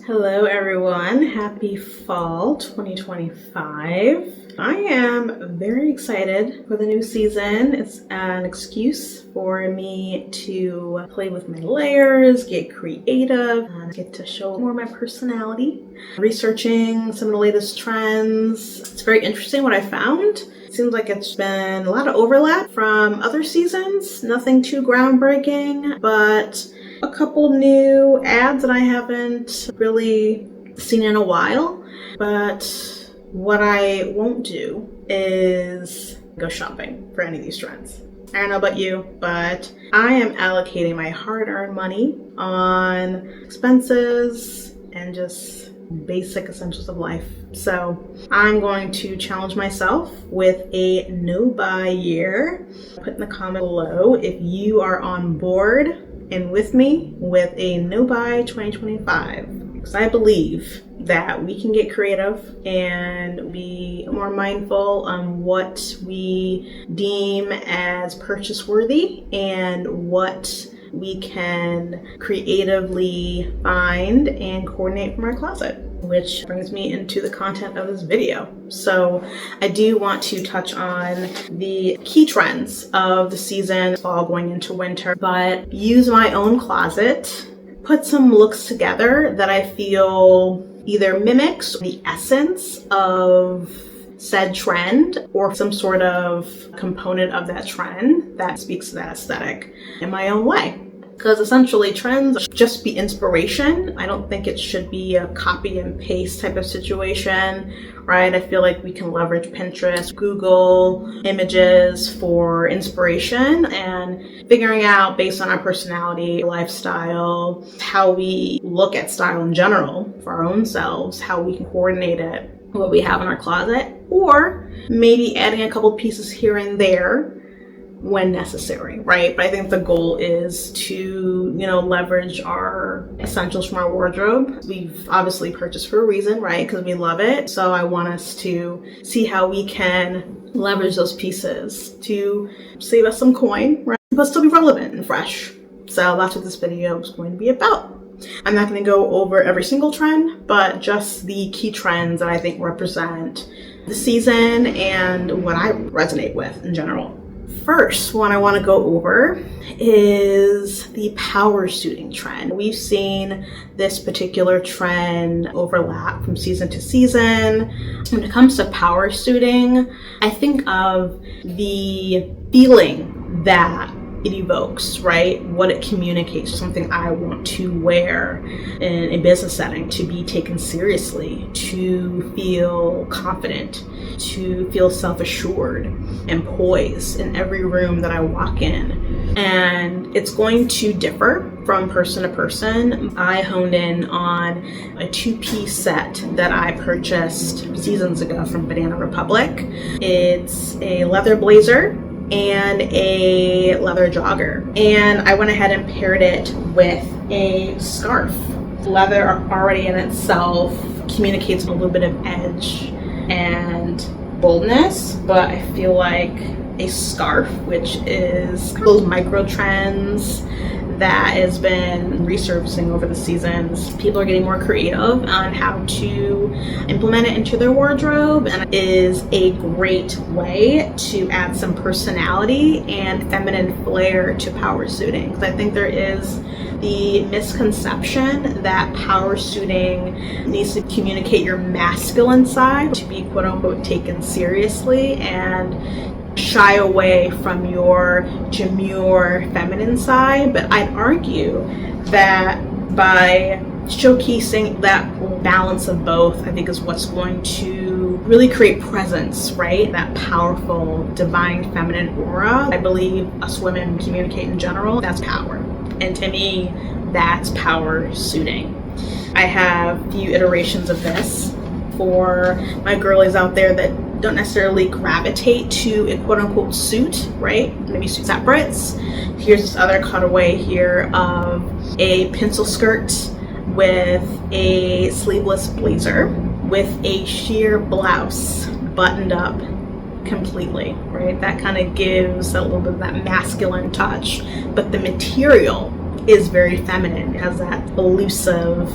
Hello everyone, happy fall 2025. I am very excited for the new season. It's an excuse for me to play with my layers, get creative, and get to show more of my personality. Researching some of the latest trends. It's very interesting what I found. It seems like it's been a lot of overlap from other seasons. Nothing too groundbreaking, but a couple new ads that I haven't really seen in a while. But what I won't do is go shopping for any of these trends. I don't know about you, but I am allocating my hard-earned money on expenses and just basic essentials of life. So I'm going to challenge myself with a no-buy year. Put in the comment below if you are on board and with me with a no-buy 2025. Because I believe that we can get creative and be more mindful on what we deem as purchase worthy and what we can creatively find and coordinate from our closet, which brings me into the content of this video. So I do want to touch on the key trends of the season, fall going into winter, but use my own closet, put some looks together that I feel either mimics the essence of said trend or some sort of component of that trend that speaks to that aesthetic in my own way. Because essentially trends should just be inspiration. I don't think it should be a copy and paste type of situation, right? I feel like we can leverage Pinterest, Google images for inspiration and figuring out based on our personality, lifestyle, how we look at style in general for our own selves, how we can coordinate it, what we have in our closet, or maybe adding a couple pieces here and there when necessary, right? But I think the goal is to, leverage our essentials from our wardrobe. We've obviously purchased for a reason, right? Because we love it. So I want us to see how we can leverage those pieces to save us some coin, right? But still be relevant and fresh. So that's what this video is going to be about. I'm not going to go over every single trend, but just the key trends that I think represent the season and what I resonate with in general. First one I want to go over is the power suiting trend. We've seen this particular trend overlap from season to season. When it comes to power suiting, I think of the feeling that it evokes, right? What it communicates, something I want to wear in a business setting, to be taken seriously, to feel confident, to feel self-assured and poised in every room that I walk in. And it's going to differ from person to person. I honed in on a 2-piece set that I purchased seasons ago from Banana Republic. It's a leather blazer and a leather jogger, and I went ahead and paired it with a scarf. Leather already in itself communicates a little bit of edge and boldness, but I feel like a scarf, which is those micro trends that has been resurfacing over the seasons. People are getting more creative on how to implement it into their wardrobe, and it is a great way to add some personality and feminine flair to power suiting. Because I think there is the misconception that power suiting needs to communicate your masculine side to be quote unquote taken seriously and shy away from your demure feminine side. But I'd argue that by showcasing that balance of both, I think is what's going to really create presence, right? That powerful divine feminine aura. I believe us women communicate in general, that's power. And to me, that's power suiting. I have a few iterations of this for my girlies out there that don't necessarily gravitate to a quote-unquote suit, right? Maybe suit separates. Here's this other cutaway here of a pencil skirt with a sleeveless blazer with a sheer blouse buttoned up completely, right? That kind of gives a little bit of that masculine touch, but the material is very feminine. It has that elusive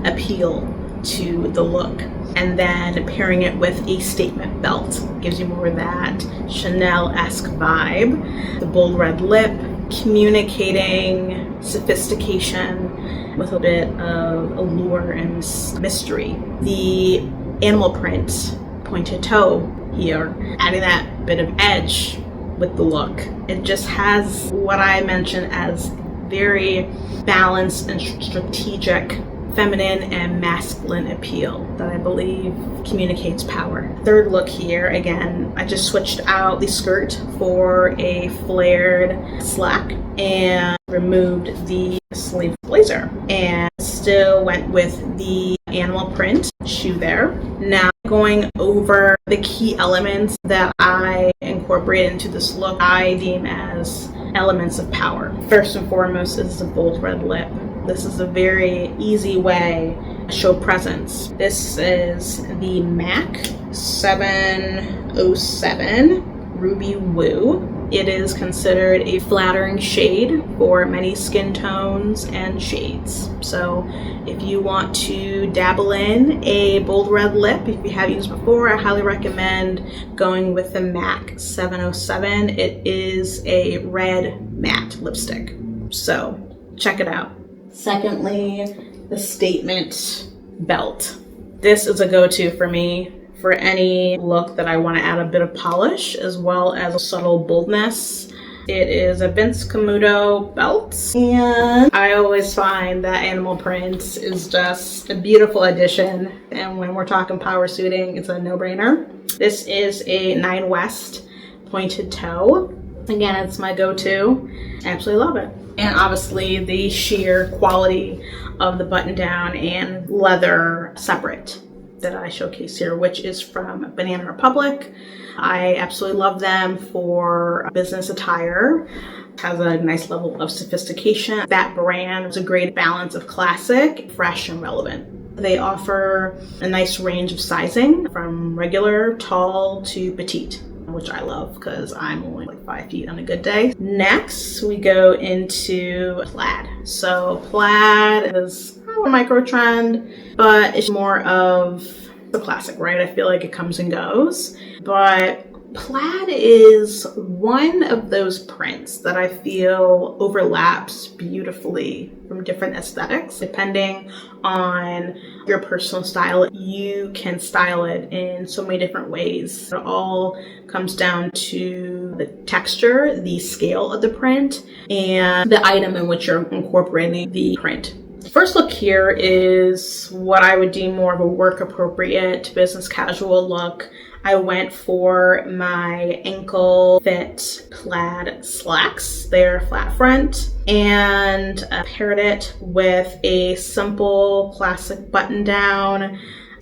appeal to the look. And then pairing it with a statement belt gives you more of that Chanel-esque vibe. The bold red lip, communicating sophistication with a bit of allure and mystery. The animal print, pointed toe here, adding that bit of edge with the look. It just has what I mentioned as very balanced and strategic feminine and masculine appeal that I believe communicates power. Third look here, again, I just switched out the skirt for a flared slack and removed the sleeve blazer and still went with the animal print shoe there. Now going over the key elements that I incorporate into this look I deem as elements of power. First and foremost is the bold red lip. This is a very easy way to show presence. This is the MAC 707 Ruby Woo. It is considered a flattering shade for many skin tones and shades. So if you want to dabble in a bold red lip, if you have used before, I highly recommend going with the MAC 707. It is a red matte lipstick. So check it out. Secondly, the statement belt. This is a go-to for me for any look that I want to add a bit of polish as well as a subtle boldness. It is a Vince Camuto belt, and I always find that animal print is just a beautiful addition, and when we're talking power suiting, it's a no-brainer. This is a 9 West pointed toe. Again, it's my go-to. I absolutely love it. And obviously the sheer quality of the button down and leather separate that I showcase here, which is from Banana Republic. I absolutely love them for business attire. It has a nice level of sophistication. That brand is a great balance of classic, fresh, and relevant. They offer a nice range of sizing from regular, tall to petite, which I love because I'm only like 5 feet on a good day. Next, we go into plaid. So plaid is a micro trend, but it's more of the classic, right? I feel like it comes and goes, but plaid is one of those prints that I feel overlaps beautifully from different aesthetics. Depending on your personal style, you can style it in so many different ways. It all comes down to the texture, the scale of the print, and the item in which you're incorporating the print. First look here is what I would deem more of a work appropriate business casual look. I went for my ankle fit plaid slacks. They're flat front, and paired it with a simple classic button down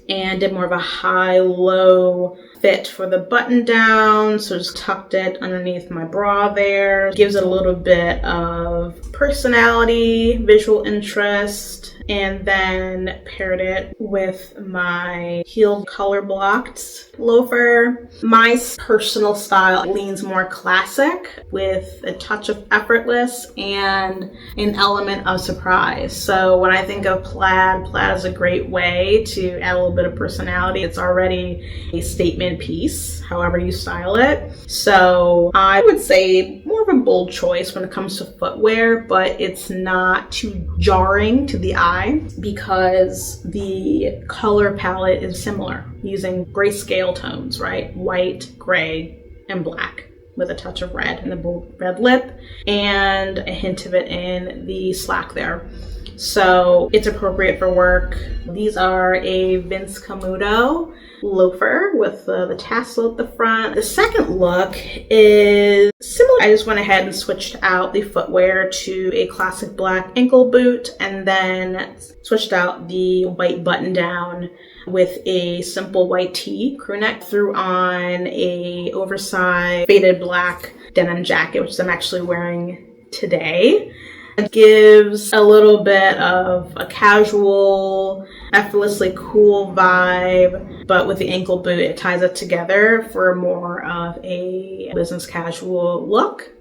and did more of a high-low fit for the button down. So just tucked it underneath my bra there. Gives it a little bit of personality, visual interest, and then paired it with my heeled color blocked loafer. My personal style leans more classic with a touch of effortless and an element of surprise. So when I think of plaid, plaid is a great way to add a little bit of personality. It's already a statement piece, however you style it. So I would say more of a bold choice when it comes to footwear, but it's not too jarring to the eye because the color palette is similar, using grayscale tones, right? White, gray, and black, with a touch of red in the bold red lip and a hint of it in the slack there. So it's appropriate for work. These are a Vince Camuto loafer with the tassel at the front. The second look is similar. I just went ahead and switched out the footwear to a classic black ankle boot and then switched out the white button down with a simple white tee, crew neck, threw on a oversized faded black denim jacket, which I'm actually wearing today. It gives a little bit of a casual, effortlessly cool vibe, but with the ankle boot, it ties it together for more of a business casual look.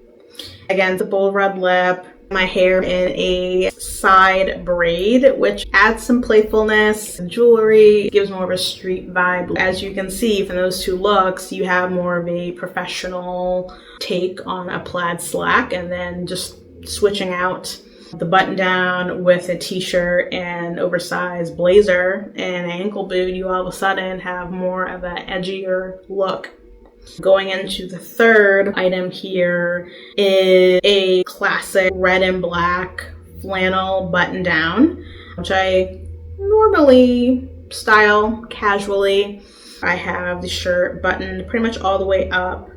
Again, the bold red lip, my hair in a side braid, which adds some playfulness and jewelry, gives more of a street vibe. As you can see from those two looks, you have more of a professional take on a plaid slack, and then just switching out the button down with a t-shirt and oversized blazer and an ankle boot, you all of a sudden have more of an edgier look. Going into the third item here is a classic red and black flannel button down, which I normally style casually. I have the shirt buttoned pretty much all the way up,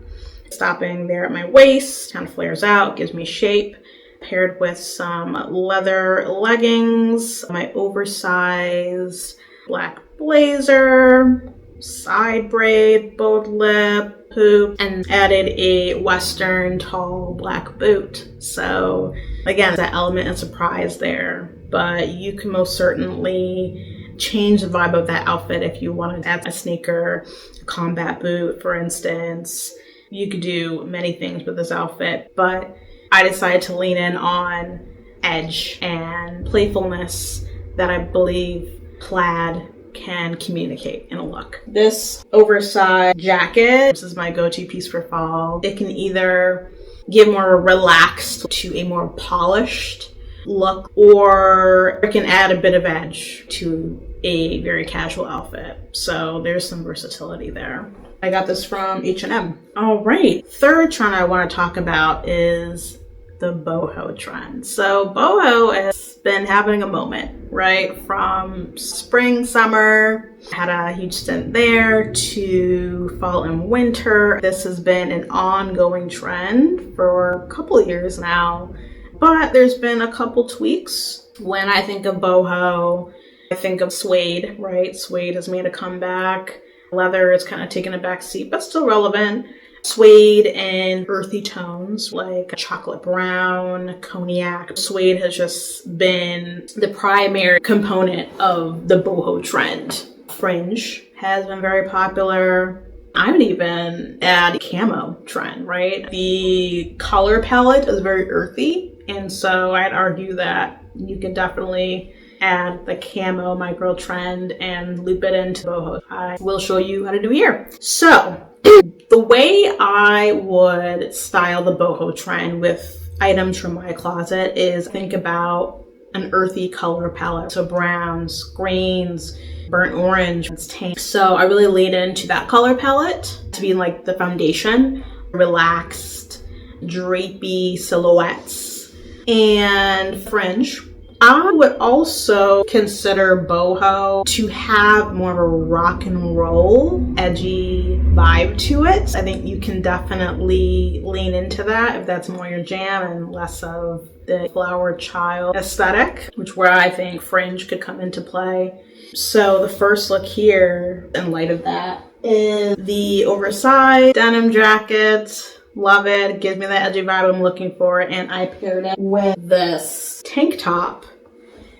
stopping there at my waist, kind of flares out, gives me shape, paired with some leather leggings, my oversized black blazer, side braid, bold lip, hoop, and added a Western tall black boot. So again, that element of surprise there, but you can most certainly change the vibe of that outfit if you wanted to add a sneaker, a combat boot, for instance. You could do many things with this outfit, but I decided to lean in on edge and playfulness that I believe plaid can communicate in a look. This oversized jacket, this is my go-to piece for fall. It can either give more relaxed to a more polished look, or it can add a bit of edge to a very casual outfit. So there's some versatility there. I got this from H&M. All right, third trend I want to talk about is the boho trend. So boho has been having a moment, right? From spring, summer, had a huge stint there, to fall and winter. This has been an ongoing trend for a couple of years now, but there's been a couple tweaks. When I think of boho, I think of suede, right? Suede has made a comeback. Leather is kind of taking a back seat, but still relevant. Suede and earthy tones like chocolate brown, cognac. Suede has just been the primary component of the boho trend. Fringe has been very popular. I would even add camo trend, right? The color palette is very earthy, and so I'd argue that you can definitely add the camo micro trend and loop it into boho. I will show you how to do here. So the way I would style the boho trend with items from my closet is think about an earthy color palette. So browns, greens, burnt orange, it's tank. So I really lean into that color palette to be like the foundation, relaxed, drapey silhouettes, and fringe. I would also consider boho to have more of a rock and roll, edgy vibe to it. I think you can definitely lean into that if that's more your jam and less of the flower child aesthetic, which where I think fringe could come into play. So the first look here, in light of that, is the oversized denim jacket. Love it. It gives me that edgy vibe I'm looking for. And I paired it with this tank top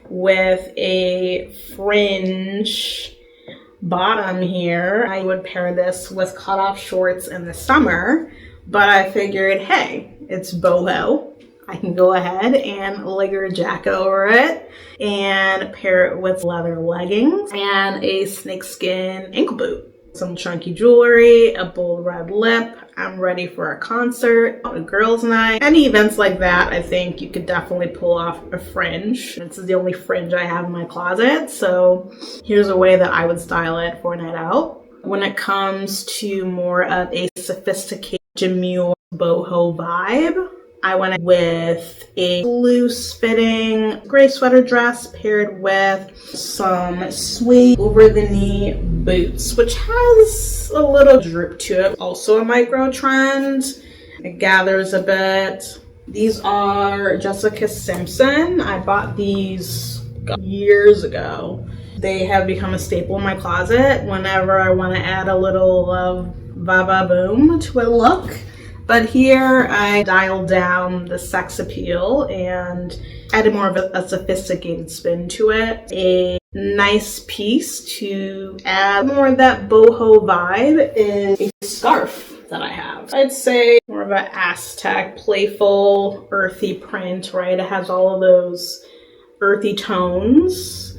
with a fringe bottom here. I would pair this with cutoff shorts in the summer, but I figured, hey, it's boho. I can go ahead and layer a jacket over it and pair it with leather leggings and a snakeskin ankle boot. Some chunky jewelry, a bold red lip. I'm ready for a concert, a girls' night. Any events like that, I think you could definitely pull off a fringe. This is the only fringe I have in my closet, so here's a way that I would style it for a night out. When it comes to more of a sophisticated demure boho vibe, I went with a loose fitting gray sweater dress paired with some suede over the knee boots, which has a little droop to it. Also a micro trend. It gathers a bit. These are Jessica Simpson. I bought these years ago. They have become a staple in my closet whenever I want to add a little va-va boom to a look. But here I dialed down the sex appeal and added more of a sophisticated spin to it. A nice piece to add more of that boho vibe is a scarf. that I have. I'd say more of an Aztec, playful, earthy print, right? It has all of those earthy tones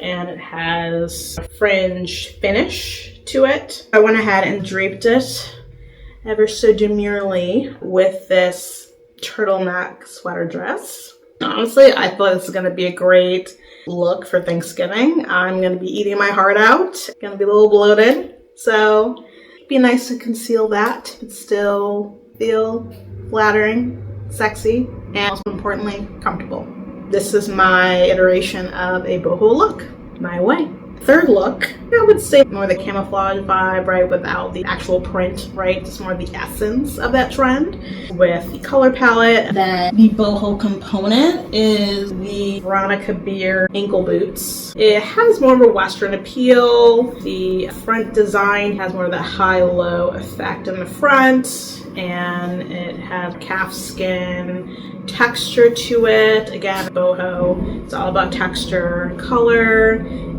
and it has a fringe finish to it. I went ahead and draped it ever so demurely with this turtleneck sweater dress. Honestly, I thought this is going to be a great look for Thanksgiving. I'm going to be eating my heart out. Going to be a little bloated. So it'd be nice to conceal that but still feel flattering, sexy, and most importantly, comfortable. This is my iteration of a boho look, my way. Third look, I would say more the camouflage vibe, right, without the actual print, right, just more the essence of that trend with the color palette. Then the boho component is the Veronica Beer ankle boots. It has more of a Western appeal. The front design has more of that high-low effect in the front, and it has calf skin texture to it. Again, boho, it's all about texture, color,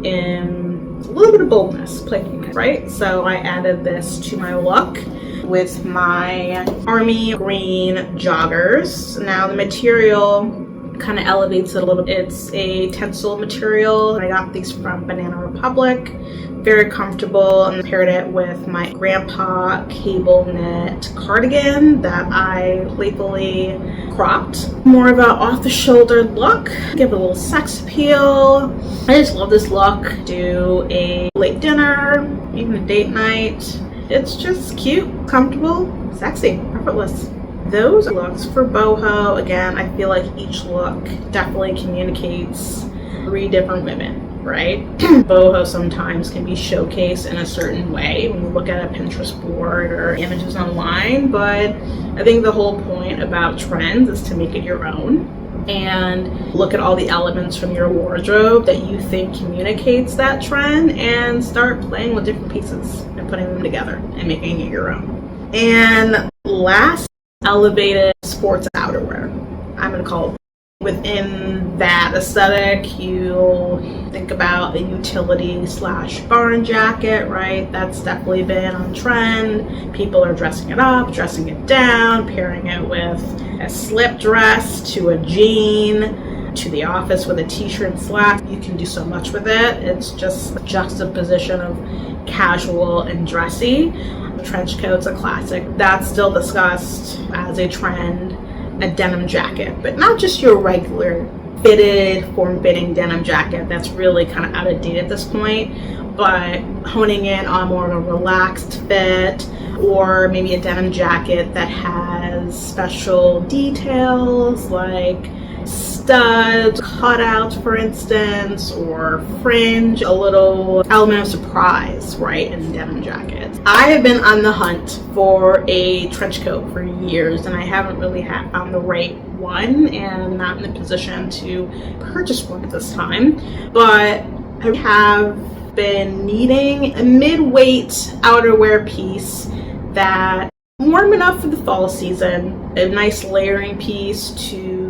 and a little bit of boldness, playfulness, right? So I added this to my look with my army green joggers. Now the material kind of elevates it a little bit. It's a tencel material. I got these from Banana Republic. Very comfortable, and paired it with my grandpa cable knit cardigan that I playfully cropped. More of a off-the-shoulder look. Give it a little sex appeal. I just love this look. Do a late dinner, even a date night. It's just cute, comfortable, sexy, effortless. Those looks for boho, again, I feel like each look definitely communicates 3 different women. Right? Boho sometimes can be showcased in a certain way when you look at a Pinterest board or images online, but I think the whole point about trends is to make it your own and look at all the elements from your wardrobe that you think communicates that trend and start playing with different pieces and putting them together and making it your own. And last, elevated sports outerwear. I'm going to call it. Within that aesthetic, you'll think about a utility / barn jacket, right? That's definitely been on trend. People are dressing it up, dressing it down, pairing it with a slip dress to a jean, to the office with a t-shirt and slack. You can do so much with it. It's just a juxtaposition of casual and dressy. Trench coat's a classic. That's still discussed as a trend. A denim jacket, but not just your regular fitted, form-fitting denim jacket that's really kind of out of date at this point, but honing in on more of a relaxed fit, or maybe a denim jacket that has special details like studs, cutouts, for instance, or fringe, a little element of surprise, right, in denim jackets. I have been on the hunt for a trench coat for years, and I haven't really found the right one, and I'm not in a position to purchase one at this time, but I have been needing a mid-weight outerwear piece that warm enough for the fall season, a nice layering piece to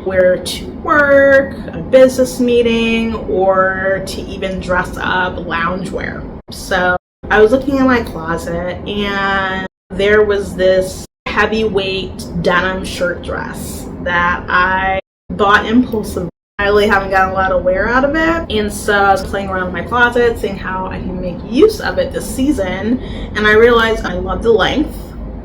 wear to work, a business meeting, or to even dress up loungewear. So I was looking in my closet and there was this heavyweight denim shirt dress that I bought impulsively. I really haven't gotten a lot of wear out of it, and so I was playing around in my closet, seeing how I can make use of it this season, and I realized I love the length.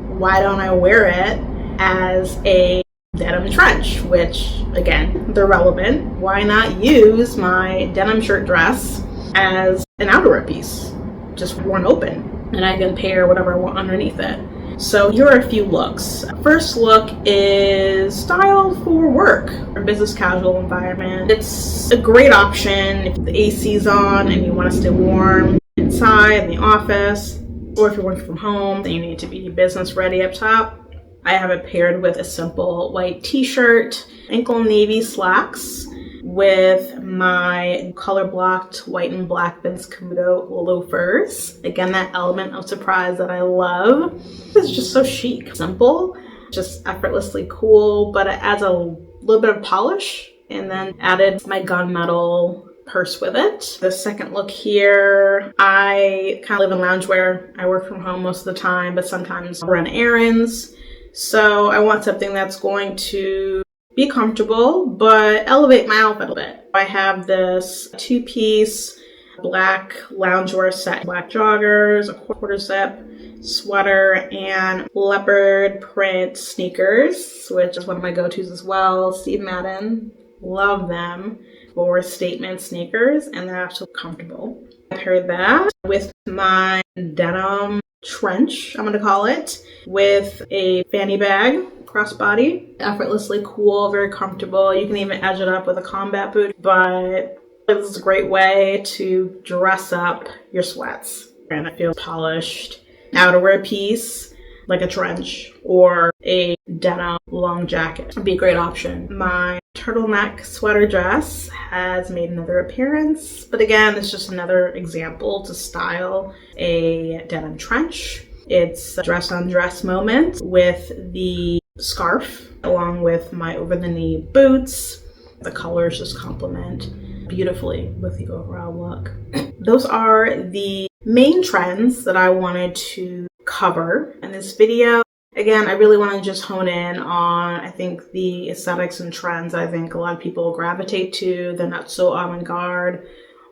Why don't I wear it as a denim trench, which again, they're relevant. Why not use my denim shirt dress as an outerwear piece, just worn open, and I can pair whatever I want underneath it. So here are a few looks. First look is styled for work or business casual environment. It's a great option if the AC's on and you want to stay warm inside in the office, or if you're working from home, then you need to be business ready up top. I have it paired with a simple white t-shirt, ankle navy slacks with my color blocked white and black Vince Camuto loafers. Again, that element of surprise that I love. It's just so chic, simple, just effortlessly cool, but it adds a little bit of polish. And then added my gunmetal purse with it. The second look here, I kind of live in loungewear. I work from home most of the time, but sometimes I run errands. So I want something that's going to be comfortable, but elevate my outfit a bit. I have this 2-piece black loungewear set, black joggers, a quarter zip sweater, and leopard print sneakers, which is one of my go-tos as well. Steve Madden, love them for statement sneakers, and they're absolutely comfortable. I paired that with my denim trench, I'm going to call it, with a fanny bag, crossbody, effortlessly cool, very comfortable. You can even edge it up with a combat boot, but this is a great way to dress up your sweats. And it feels polished. Outerwear piece, like a trench or a denim long jacket would be a great option. My turtleneck sweater dress has made another appearance, but again, it's just another example to style a denim trench. It's a dress on dress moment with the scarf along with my over the knee boots. The colors just complement beautifully with the overall look. Those are the main trends that I wanted to cover in this video. Again, I really want to just hone in on, I think, the aesthetics and trends I think a lot of people gravitate to. They're not so avant-garde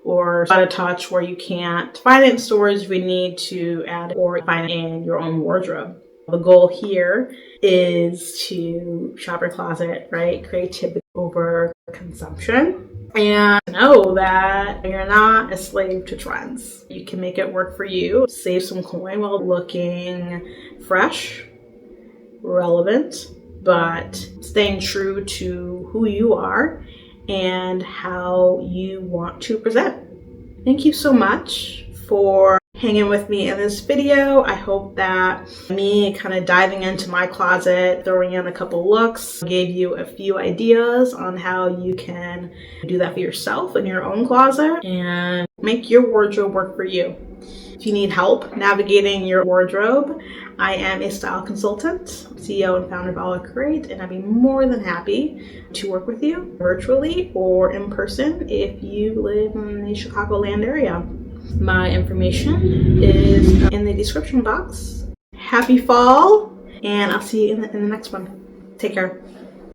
or out of touch where you can't find it in stores. We need to add or find it in your own wardrobe. The goal here is to shop your closet, right? Creativity over consumption. And know that you're not a slave to trends. You can make it work for you. Save some coin while looking fresh, relevant, but staying true to who you are and how you want to present. Thank you so much for hanging with me in this video. I hope that me kind of diving into my closet, throwing in a couple looks, gave you a few ideas on how you can do that for yourself in your own closet and make your wardrobe work for you. If you need help navigating your wardrobe, I am a style consultant, CEO and founder of alacurate, and I'd be more than happy to work with you virtually or in person if you live in the Chicagoland area. My information is in the description box. Happy fall, and I'll see you in the next one. Take care.